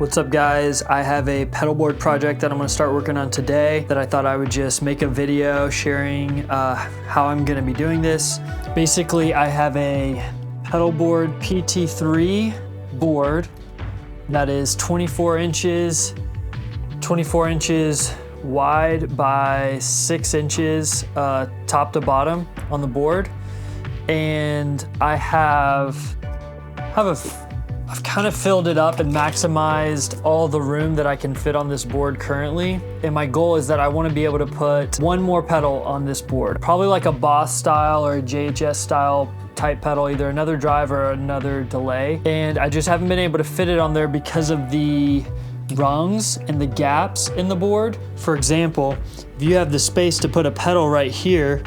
What's up guys? I have a pedalboard project that I'm gonna start working on today that I thought I would just make a video sharing how I'm gonna be doing this. Basically, I have a Pedalboard PT-3 board that is 24 inches wide by 6 inches top to bottom on the board. And I've kind of filled it up and maximized all the room that I can fit on this board currently. And my goal is that I want to be able to put one more pedal on this board, probably like a Boss style or a JHS style type pedal, either another drive or another delay. And I just haven't been able to fit it on there because of the rungs and the gaps in the board. For example, if you have the space to put a pedal right here,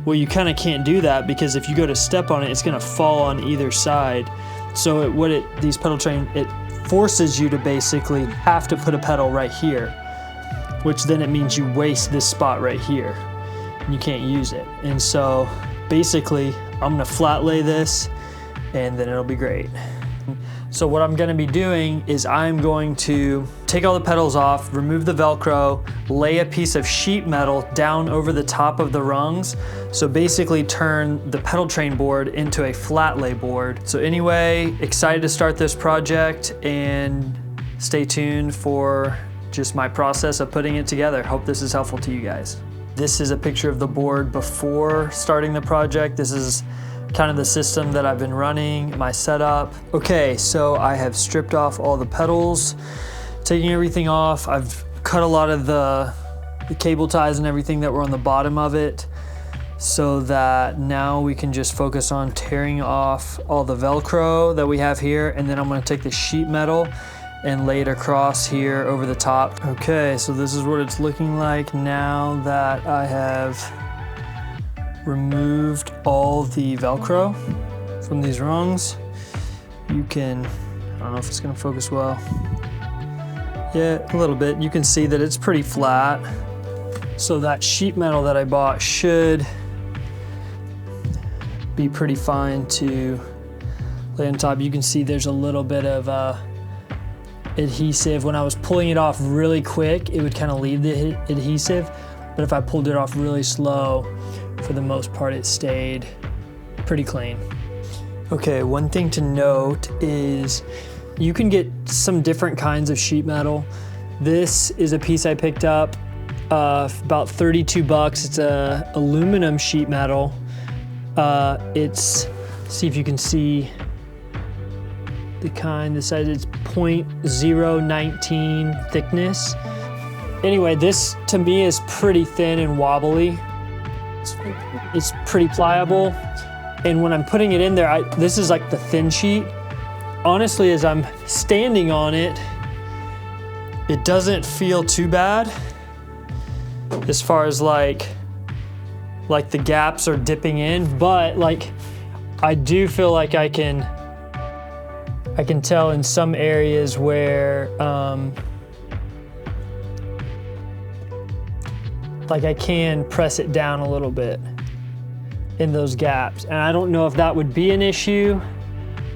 well, you kind of can't do that because if you go to step on it, it's going to fall on either side. So these Pedaltrain, it forces you to basically have to put a pedal right here, which then it means you waste this spot right here and you can't use it. And so basically I'm gonna flat lay this and then it'll be great. So what I'm gonna be doing is I'm going to take all the pedals off, remove the Velcro, lay a piece of sheet metal down over the top of the rungs. So basically turn the Pedaltrain board into a flat lay board. So anyway, excited to start this project and stay tuned for just my process of putting it together. Hope this is helpful to you guys. This is a picture of the board before starting the project. This is kind of the system that I've been running, my setup. Okay, so I have stripped off all the pedals, taking everything off. I've cut a lot of the cable ties and everything that were on the bottom of it so that now we can just focus on tearing off all the Velcro that we have here. And then I'm gonna take the sheet metal and lay it across here over the top. Okay, so this is what it's looking like now that I have removed all the Velcro from these rungs. You can, I don't know if it's gonna focus well. Yeah, a little bit. You can see that it's pretty flat. So that sheet metal that I bought should be pretty fine to lay on top. You can see there's a little bit of adhesive. When I was pulling it off really quick, it would kind of leave the adhesive. But if I pulled it off really slow, for the most part, it stayed pretty clean. Okay, one thing to note is you can get some different kinds of sheet metal. This is a piece I picked up about 32 bucks. It's a aluminum sheet metal. See if you can see the kind, the size, it's 0.019 thickness. Anyway, this to me is pretty thin and wobbly. It's pretty pliable. And when I'm putting it in there, this is like the thin sheet. Honestly, as I'm standing on it, it doesn't feel too bad as far as like the gaps are dipping in, but like I do feel like I can tell in some areas where like I can press it down a little bit in those gaps. And I don't know if that would be an issue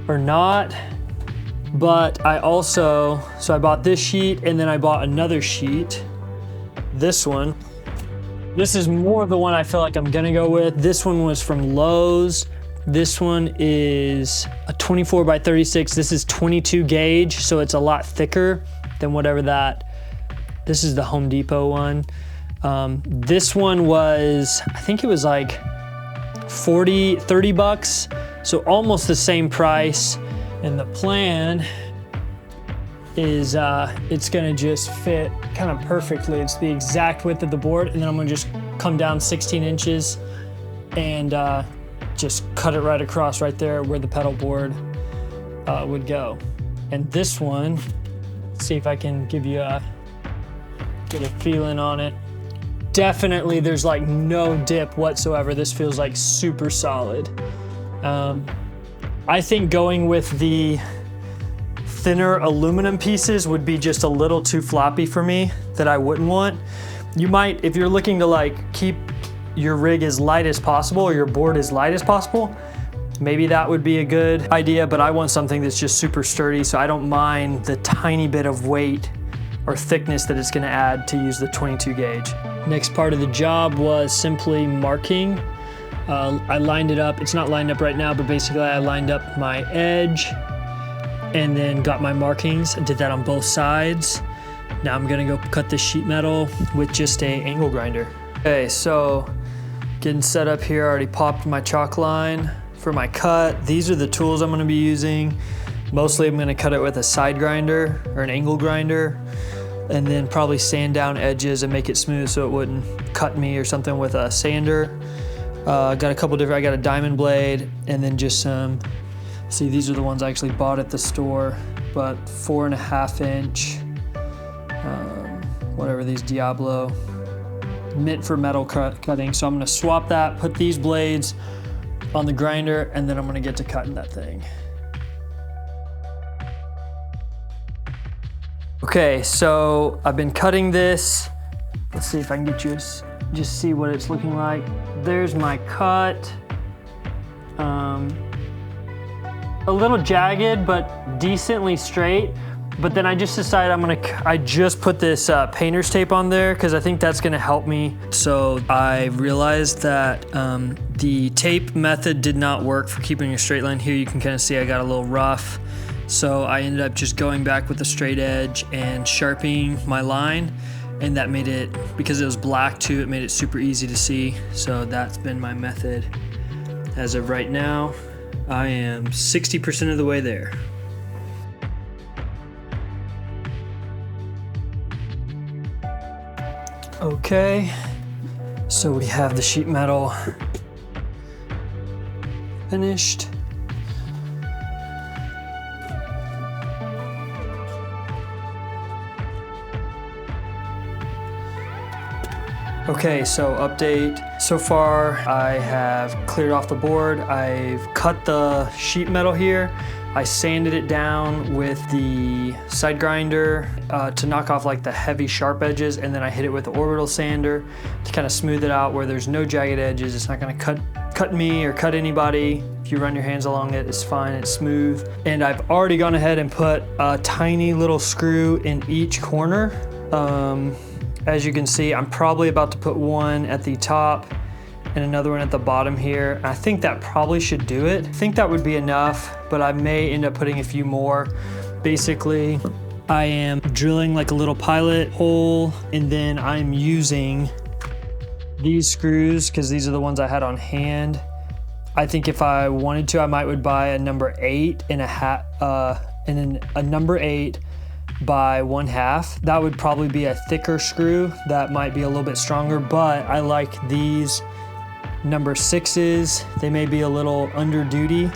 or not, but I bought this sheet and then I bought another sheet, this one. This is more of the one I feel like I'm gonna go with. This one was from Lowe's. This one is a 24 by 36. This is 22 gauge, so it's a lot thicker than whatever this is the Home Depot one. This one was, I think it was like 30 bucks. So almost the same price. And the plan is it's gonna just fit kind of perfectly. It's the exact width of the board. And then I'm gonna just come down 16 inches and just cut it right across right there where the pedal board would go. And this one, let's see if I can give you get a feeling on it. Definitely there's like no dip whatsoever. This feels like super solid. I think going with the thinner aluminum pieces would be just a little too floppy for me, that I wouldn't want. You might, if you're looking to like keep your rig as light as possible or your board as light as possible, maybe that would be a good idea, but I want something that's just super sturdy, so I don't mind the tiny bit of weight or thickness that it's gonna add to use the 22 gauge. Next part of the job was simply marking. I lined it up. It's not lined up right now, but basically I lined up my edge and then got my markings. I did that on both sides. Now I'm gonna go cut this sheet metal with just a angle grinder. Okay, so getting set up here, I already popped my chalk line for my cut. These are the tools I'm gonna be using. Mostly I'm gonna cut it with a side grinder or an angle grinder, and then probably sand down edges and make it smooth so it wouldn't cut me or something with a sander. Got a couple different, I got a diamond blade and then just some, see these are the ones I actually bought at the store, but 4.5 inch, whatever these Diablo, meant for metal cutting. So I'm gonna swap that, put these blades on the grinder, and then I'm gonna get to cutting that thing. Okay, so I've been cutting this. Let's see if I can get you just see what it's looking like. There's my cut. A little jagged, but decently straight. But then I just decided I just put this painter's tape on there because I think that's gonna help me. So I realized that the tape method did not work for keeping a straight line. Here you can kind of see I got a little rough. So I ended up just going back with a straight edge and sharpening my line, and that made it, because it was black too, it made it super easy to see. So that's been my method. As of right now, I am 60% of the way there. Okay, so we have the sheet metal finished. Okay, so update. So far, I have cleared off the board. I've cut the sheet metal here. I sanded it down with the side grinder to knock off like the heavy sharp edges, and then I hit it with the orbital sander to kind of smooth it out where there's no jagged edges. It's not gonna cut me or cut anybody. If you run your hands along it, it's fine, it's smooth. And I've already gone ahead and put a tiny little screw in each corner. As you can see, I'm probably about to put one at the top and another one at the bottom here. I think that probably should do it. I think that would be enough, but I may end up putting a few more. Basically, I am drilling like a little pilot hole, and then I'm using these screws because these are the ones I had on hand. I think if I wanted to, I would buy a number 8 and a number 8 by 1/2. That would probably be a thicker screw. That might be a little bit stronger, but I like these number 6s. They may be a little under duty,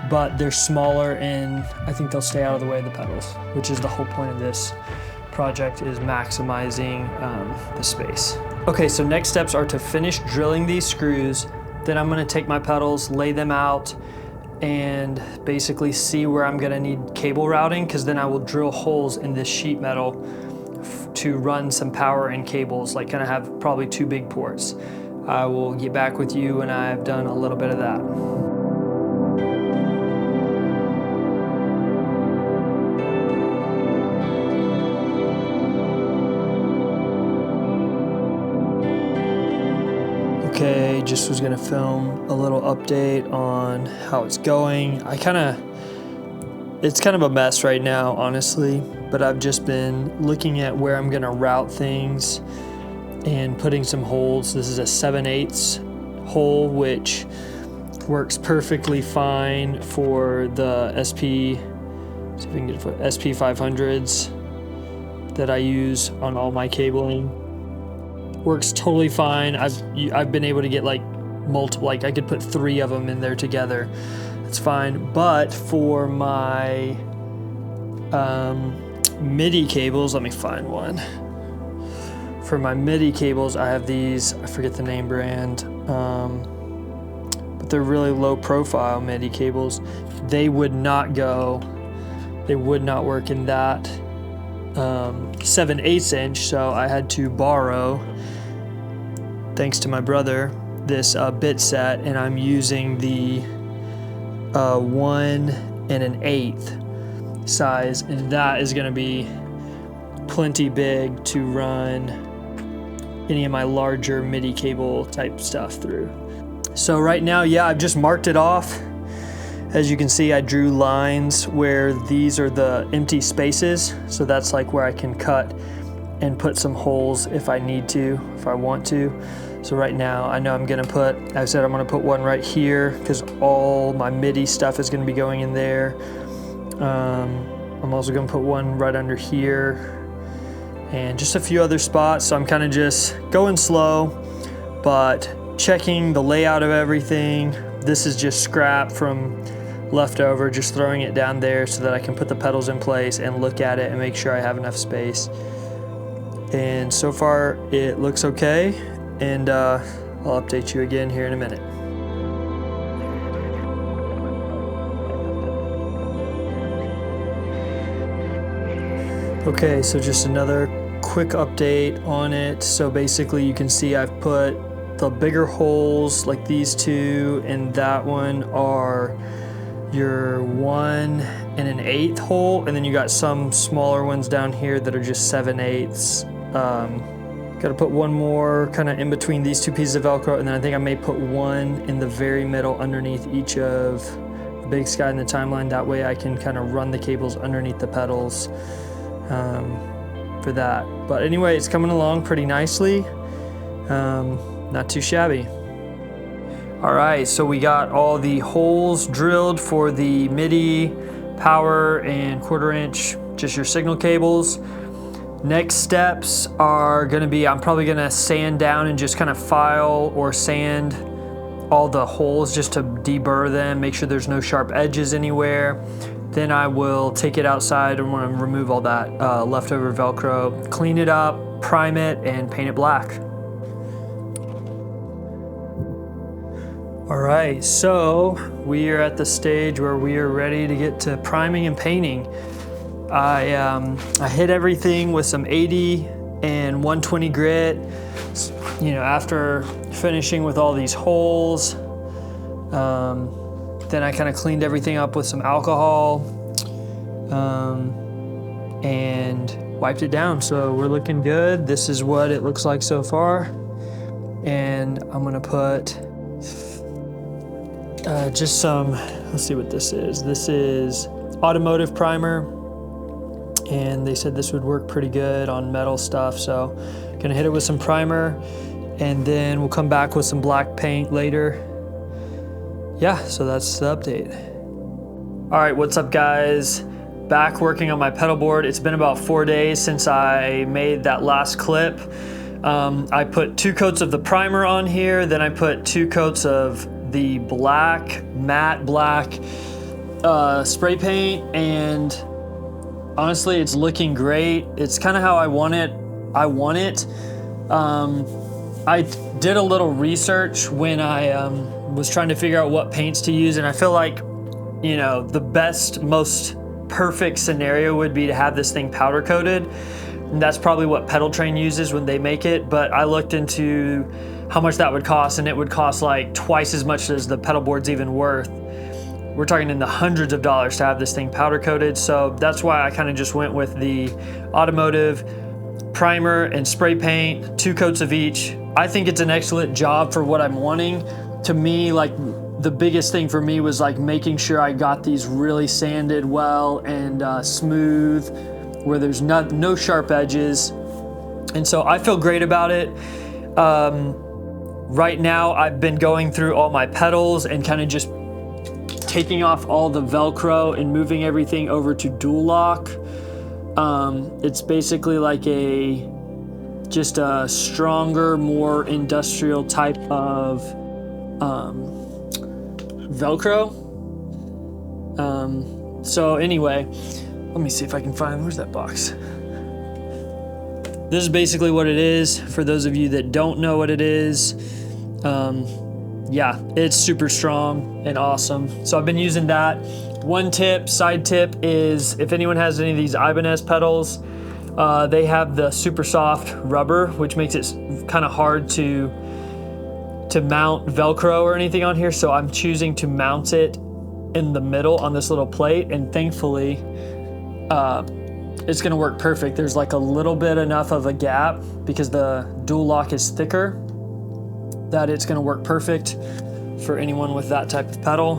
but they're smaller and I think they'll stay out of the way of the pedals, which is the whole point of this project, is maximizing the space. Okay, so next steps are to finish drilling these screws. Then I'm gonna take my pedals, lay them out, and basically see where I'm gonna need cable routing, because then I will drill holes in this sheet metal to run some power and cables, like gonna have probably 2 big ports. I will get back with you when I've done a little bit of that. Okay, just was gonna film a little update on how it's going. It's kind of a mess right now, honestly, but I've just been looking at where I'm gonna route things and putting some holes. This is a 7/8 hole, which works perfectly fine for the SP, see if we can get it, SP 500s that I use on all my cabling. Works totally fine. I've been able to get like multiple, like I could put 3 of them in there together. It's fine. But for my MIDI cables, let me find one. For my MIDI cables, I have these, I forget the name brand, but they're really low profile MIDI cables. They would not work in that 7/8 inch, so I had to borrow, thanks to my brother, this bit set, and I'm using the 1 1/8 size, and that is gonna be plenty big to run any of my larger MIDI cable type stuff through. So right now, yeah, I've just marked it off. As you can see, I drew lines where these are the empty spaces. So that's like where I can cut and put some holes if I need to, if I want to. So right now, I know I'm gonna put, I said I'm gonna put one right here because all my MIDI stuff is gonna be going in there. I'm also gonna put one right under here and just a few other spots. So I'm kind of just going slow, but checking the layout of everything. This is just scrap from leftover, just throwing it down there so that I can put the pedals in place and look at it and make sure I have enough space. And so far it looks okay, and I'll update you again here in a minute. Okay, so just another quick update on it. So basically you can see I've put the bigger holes, like these two and that one, are your 1 1/8 hole, and then you got some smaller ones down here that are just 7/8. Got to put one more kind of in between these two pieces of Velcro, and then I think I may put one in the very middle underneath each of the Big Sky and the Timeline. That way I can kind of run the cables underneath the pedals for that. But anyway, it's coming along pretty nicely. Not too shabby. All right, so we got all the holes drilled for the MIDI, power, and 1/4 inch, just your signal cables. Next steps are gonna be, I'm probably gonna sand down and just kind of file or sand all the holes just to deburr them, make sure there's no sharp edges anywhere. Then I will take it outside and want to remove all that leftover Velcro, clean it up, prime it, and paint it black. All right, so we are at the stage where we are ready to get to priming and painting. I hit everything with some 80 and 120 grit. You know, after finishing with all these holes, then I kind of cleaned everything up with some alcohol and wiped it down. So we're looking good. This is what it looks like so far. And I'm gonna put just some, let's see what this is. This is automotive primer, and they said this would work pretty good on metal stuff. So gonna hit it with some primer, and then we'll come back with some black paint later. Yeah, so that's the update. All right, what's up guys? Back working on my pedal board. It's been about 4 days since I made that last clip. I put 2 coats of the primer on here, then I put 2 coats of the black, matte black spray paint, and honestly, it's looking great. It's kind of how I want it. I did a little research when I was trying to figure out what paints to use, and I feel like, you know, the best, most perfect scenario would be to have this thing powder coated. And that's probably what Pedaltrain uses when they make it, but I looked into how much that would cost, and it would cost like twice as much as the pedal board's even worth. We're talking in the hundreds of dollars to have this thing powder coated, so that's why I kind of just went with the automotive primer and spray paint, 2 coats of each. I think it's an excellent job for what I'm wanting. To me, like, the biggest thing for me was like making sure I got these really sanded well and smooth, where there's no sharp edges. And so I feel great about it. Right now I've been going through all my pedals and kind of just taking off all the Velcro and moving everything over to dual lock. It's basically like just a stronger, more industrial type of Velcro. So anyway, let me see if I can find, where's that box? This is basically what it is. For those of you that don't know what it is, yeah, it's super strong and awesome. So I've been using that. One tip, side tip, is if anyone has any of these Ibanez pedals, they have the super soft rubber, which makes it kind of hard to mount Velcro or anything on here. So I'm choosing to mount it in the middle on this little plate, and thankfully it's gonna work perfect. There's like a little bit enough of a gap because the dual lock is thicker that it's gonna work perfect for anyone with that type of pedal.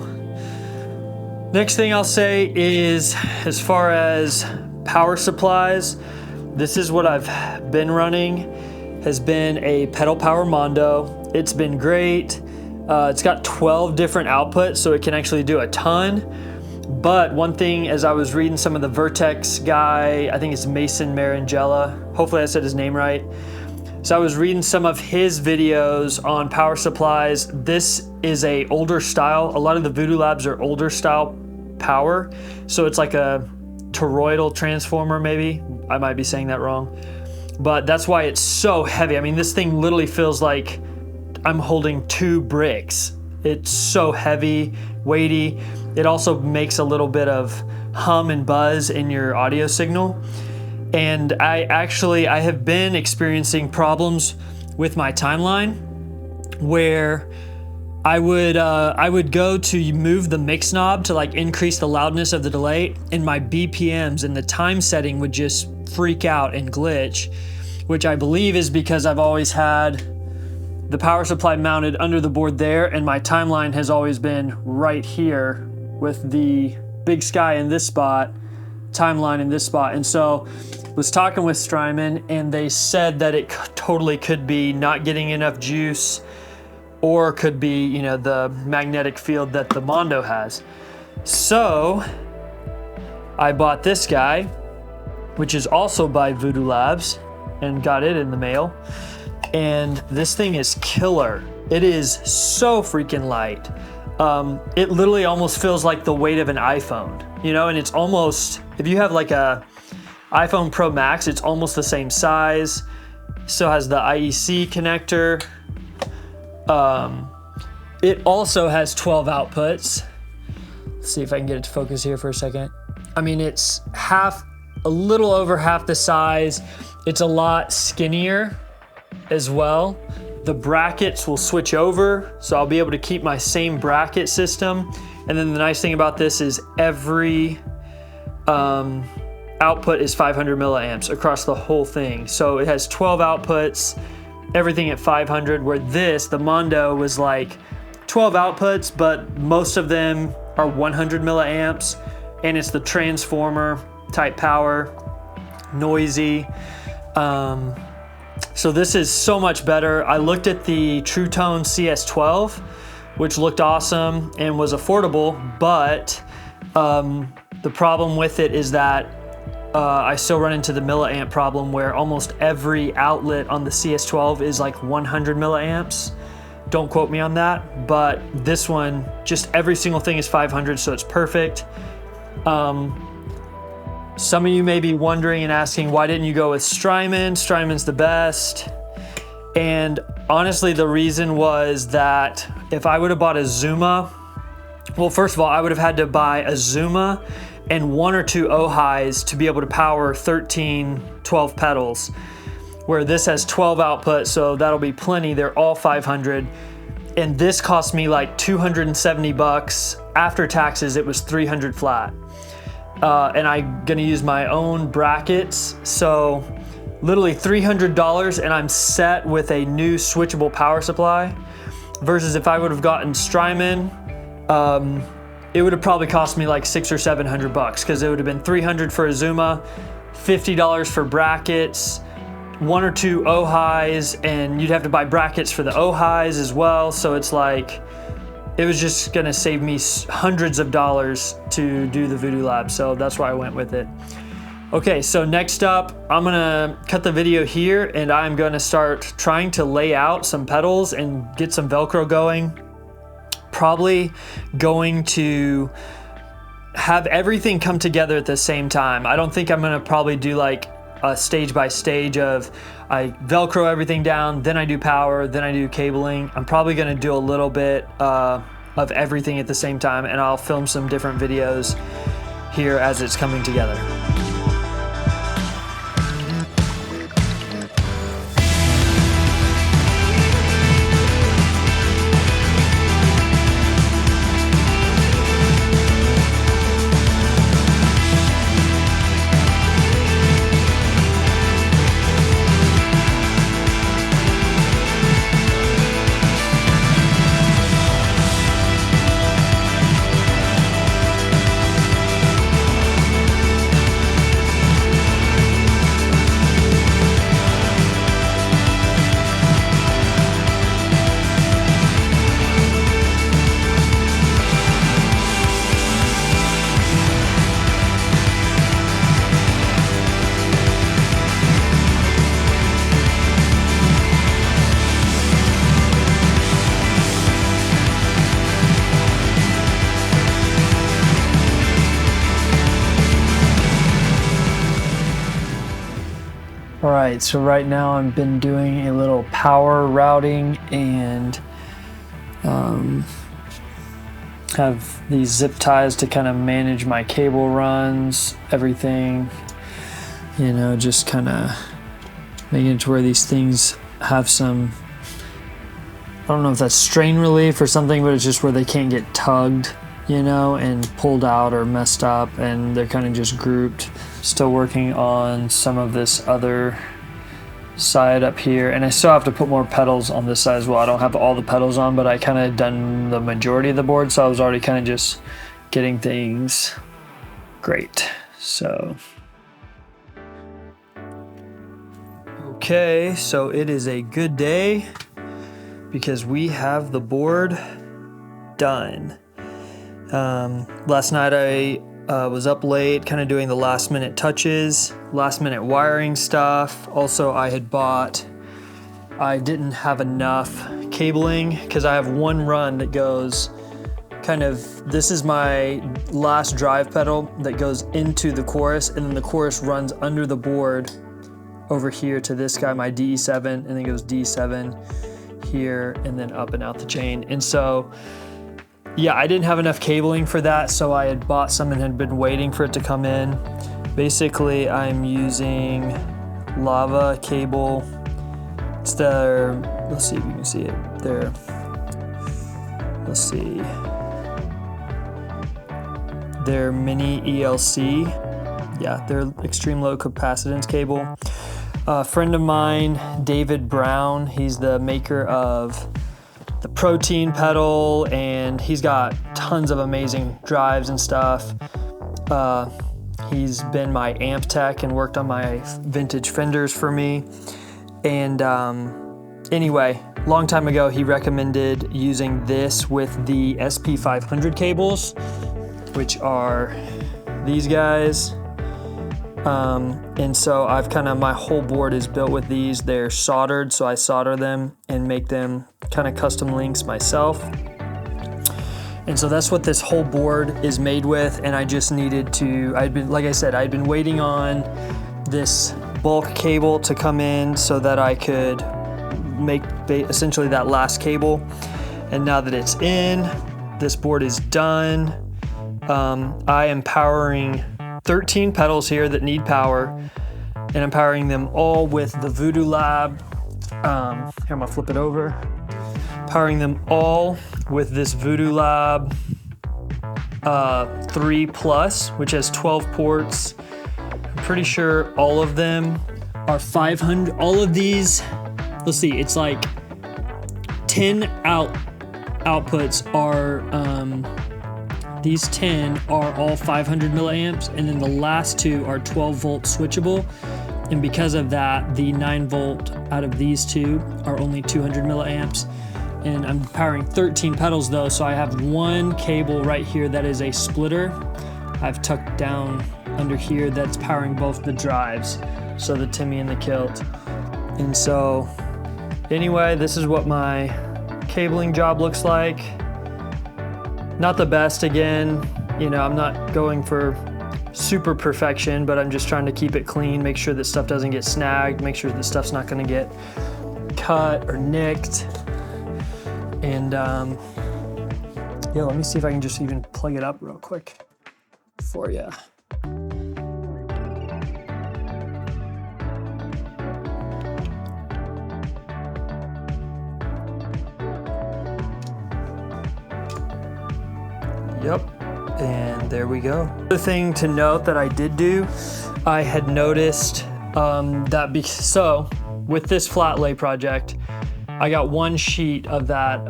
Next thing I'll say is, as far as power supplies, this is what I've been running, has been a Pedal Power Mondo. It's been great. It's got 12 different outputs, so it can actually do a ton. But one thing, as I was reading some of the Vertex guy, I think it's Mason Marangella, hopefully I said his name right. So I was reading some of his videos on power supplies. This is a older style. A lot of the Voodoo Labs are older style power. So it's like a toroidal transformer, maybe. I might be saying that wrong. But that's why it's so heavy. I mean, this thing literally feels like I'm holding 2 bricks. It's so heavy, weighty. It also makes a little bit of hum and buzz in your audio signal. And I have been experiencing problems with my timeline where I would go to move the mix knob to like increase the loudness of the delay, and my BPMs and the time setting would just freak out and glitch, which I believe is because I've always had the power supply mounted under the board there, and my timeline has always been right here with the Big Sky in this spot, timeline in this spot. And so was talking with Strymon, and they said that it totally could be not getting enough juice, or could be, you know, the magnetic field that the Mondo has. So I bought this guy, which is also by Voodoo Labs, and got it in the mail. And this thing is killer. It is so freaking light. It literally almost feels like the weight of an iPhone, you know, and it's almost, if you have like a iPhone Pro Max, it's almost the same size. Still has the IEC connector. It also has 12 outputs. Let's see if I can get it to focus here for a second. I mean, it's a little over half the size. It's a lot skinnier as well. The brackets will switch over, so I'll be able to keep my same bracket system. And then the nice thing about this is every output is 500 milliamps across the whole thing. So it has 12 outputs, everything at 500, where the Mondo was like 12 outputs, but most of them are 100 milliamps, and it's the transformer type power, noisy. So this is so much better. I looked at the True Tone CS12, which looked awesome and was affordable, but the problem with it is that I still run into the milliamp problem where almost every outlet on the CS12 is like 100 milliamps. Don't quote me on that, but this one, just every single thing is 500, so it's perfect. Some of you may be wondering and asking, why didn't you go with Strymon? Strymon's the best. And honestly, the reason was that if I would have bought a Zuma, well, first of all, I would have had to buy a Zuma and 1 or 2 O-highs to be able to power 12 pedals, where this has 12 outputs, so that'll be plenty. They're all 500. And this cost me like 270 bucks. After taxes, it was 300 flat. And I'm gonna use my own brackets. So literally $300, and I'm set with a new switchable power supply, versus if I would have gotten Strymon, it would have probably cost me like 600 or 700 bucks, because it would have been 300 for a Zuma, $50 for brackets, 1 or 2 O-highs, and you'd have to buy brackets for the O-highs as well. So it's like, it was just gonna save me hundreds of dollars to do the Voodoo Lab. So that's why I went with it. Okay, so next up, I'm gonna cut the video here, and I'm gonna start trying to lay out some pedals and get some Velcro going. Probably going to have everything come together at the same time. I don't think I'm gonna probably do like a stage by stage of I Velcro everything down, then I do power, then I do cabling. I'm probably gonna do a little bit of everything at the same time, and I'll film some different videos here as it's coming together. All right, so right now I've been doing a little power routing and have these zip ties to kind of manage my cable runs, everything, you know, just kind of making it to where these things have some, I don't know if that's strain relief or something, but it's just where they can't get tugged, you know, and pulled out or messed up, and they're kind of just grouped. Still working on some of this other side up here, and I still have to put more pedals on this side as well. I don't have all the pedals on, but I kind of done the majority of the board, so I was already kind of just getting things great. So okay, so it is a good day because we have the board done. Last night I was up late, kind of doing the last minute touches, last minute wiring stuff. Also, I didn't have enough cabling because I have one run that goes kind of, this is my last drive pedal that goes into the chorus, and then the chorus runs under the board over here to this guy, my DE7, and then goes D7 here and then up and out the chain. And so yeah, I didn't have enough cabling for that, so I had bought some and had been waiting for it to come in. Basically, I'm using lava cable. It's their, let's see if you can see it. Let's see. Their mini ELC. Yeah, they're extreme low capacitance cable. A friend of mine, David Brown, he's the maker of the protein pedal, and he's got tons of amazing drives and stuff. He's been my amp tech and worked on my vintage Fenders for me. And anyway, long time ago, he recommended using this with the SP500 cables, which are these guys. And so I've my whole board is built with these. They're soldered, so I solder them and make them kind of custom links myself. And so that's what this whole board is made with. And I just needed to, like I said, I'd been waiting on this bulk cable to come in so that I could make essentially that last cable. And now that it's in, this board is done. I am powering 13 pedals here that need power, and I'm powering them all with the Voodoo Lab. Here, I'm gonna flip it over. Powering them all with this Voodoo Lab 3 Plus, which has 12 ports. I'm pretty sure all of them are 500. All of these, let's see, it's like 10 outputs are, these 10 are all 500 milliamps, and then the last 2 are 12 volt switchable. And because of that, the 9 volt out of these 2 are only 200 milliamps. And I'm powering 13 pedals though, so I have one cable right here that is a splitter. I've tucked down under here that's powering both the drives, so the Timmy and the Kilt. And so anyway, this is what my cabling job looks like. Not the best, again, you know, I'm not going for super perfection, but I'm just trying to keep it clean, make sure that stuff doesn't get snagged, make sure that stuff's not gonna get cut or nicked. And yeah, let me see if I can just even plug it up real quick for you. Yep, and there we go. The thing to note that I did do, I had noticed so with this flat lay project, I got one sheet of that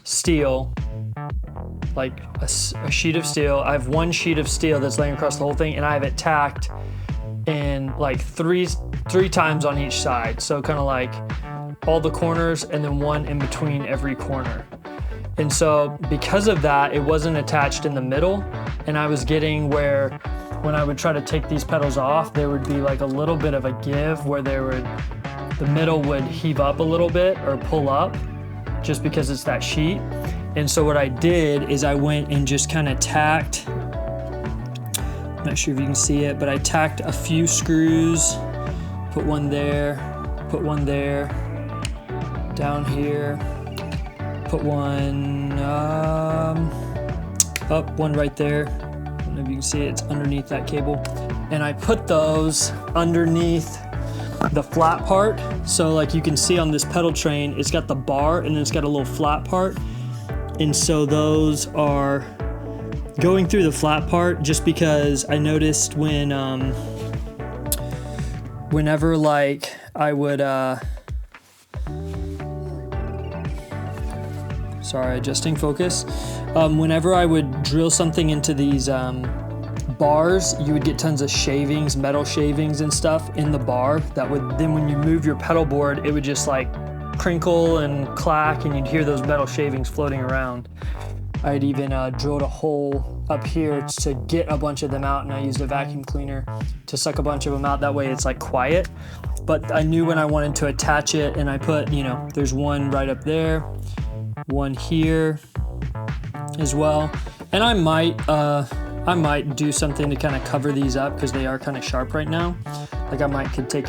steel, like a sheet of steel. I have one sheet of steel that's laying across the whole thing, and I have it tacked in like three times on each side. So kind of like all the corners and then one in between every corner. And so because of that, it wasn't attached in the middle, and I was getting where when I would try to take these pedals off, there would be like a little bit of a give where the middle would heave up a little bit or pull up just because it's that sheet. And so what I did is I went and just kind of tacked, I'm not sure if you can see it, but I tacked a few screws put one there, down here, put one up, one right there. I don't know if you can see it, it's underneath that cable. And I put those underneath the flat part. So like you can see on this pedal train, it's got the bar and then it's got a little flat part. And so those are going through the flat part just because I noticed when, whenever like I would, sorry, adjusting focus. Whenever I would drill something into these bars, you would get tons of shavings, metal shavings and stuff in the bar that would, then when you move your pedal board, it would just like crinkle and clack and you'd hear those metal shavings floating around. I had even drilled a hole up here to get a bunch of them out, and I used a vacuum cleaner to suck a bunch of them out. That way it's like quiet. But I knew when I wanted to attach it, and I put, you know, there's one right up there, one here as well. And I might do something to kind of cover these up because they are kind of sharp right now. Like I could take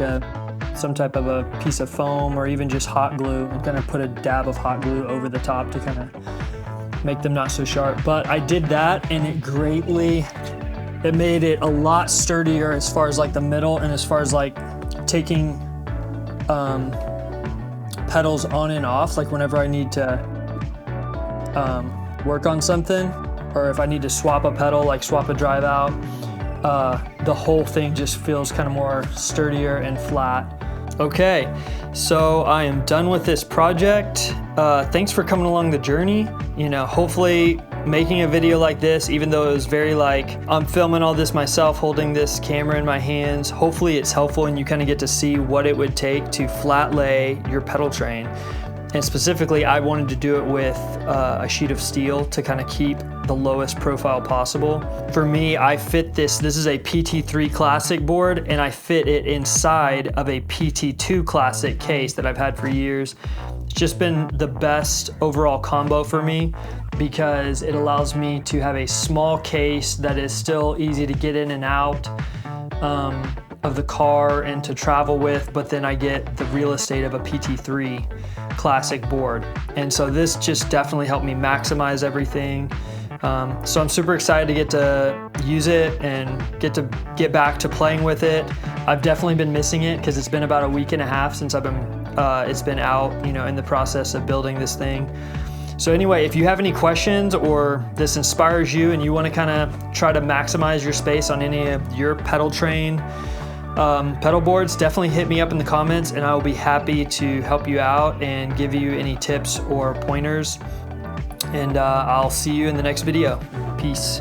some type of a piece of foam or even just hot glue and kind of put a dab of hot glue over the top to kind of make them not so sharp. But I did that and it made it a lot sturdier as far as like the middle and as far as like taking pedals on and off, like whenever I need to work on something, or if I need to swap a pedal, like swap a drive out, the whole thing just feels kind of more sturdier and flat. Okay, so I am done with this project. Thanks for coming along the journey. You know, hopefully making a video like this, even though it was very like, I'm filming all this myself, holding this camera in my hands, hopefully it's helpful and you kind of get to see what it would take to flat lay your pedal train. And specifically, I wanted to do it with a sheet of steel to kind of keep the lowest profile possible. For me, I fit this is a PT-3 Classic board, and I fit it inside of a PT-2 Classic case that I've had for years. It's just been the best overall combo for me because it allows me to have a small case that is still easy to get in and out of the car and to travel with, but then I get the real estate of a PT-3 Classic board. And so this just definitely helped me maximize everything. So I'm super excited to get to use it and get back to playing with it. I've definitely been missing it because it's been about a week and a half since it's been out, you know, in the process of building this thing. So anyway, if you have any questions or this inspires you and you want to kind of try to maximize your space on any of your pedal train pedal boards, definitely hit me up in the comments and I will be happy to help you out and give you any tips or pointers. And I'll see you in the next video. Peace.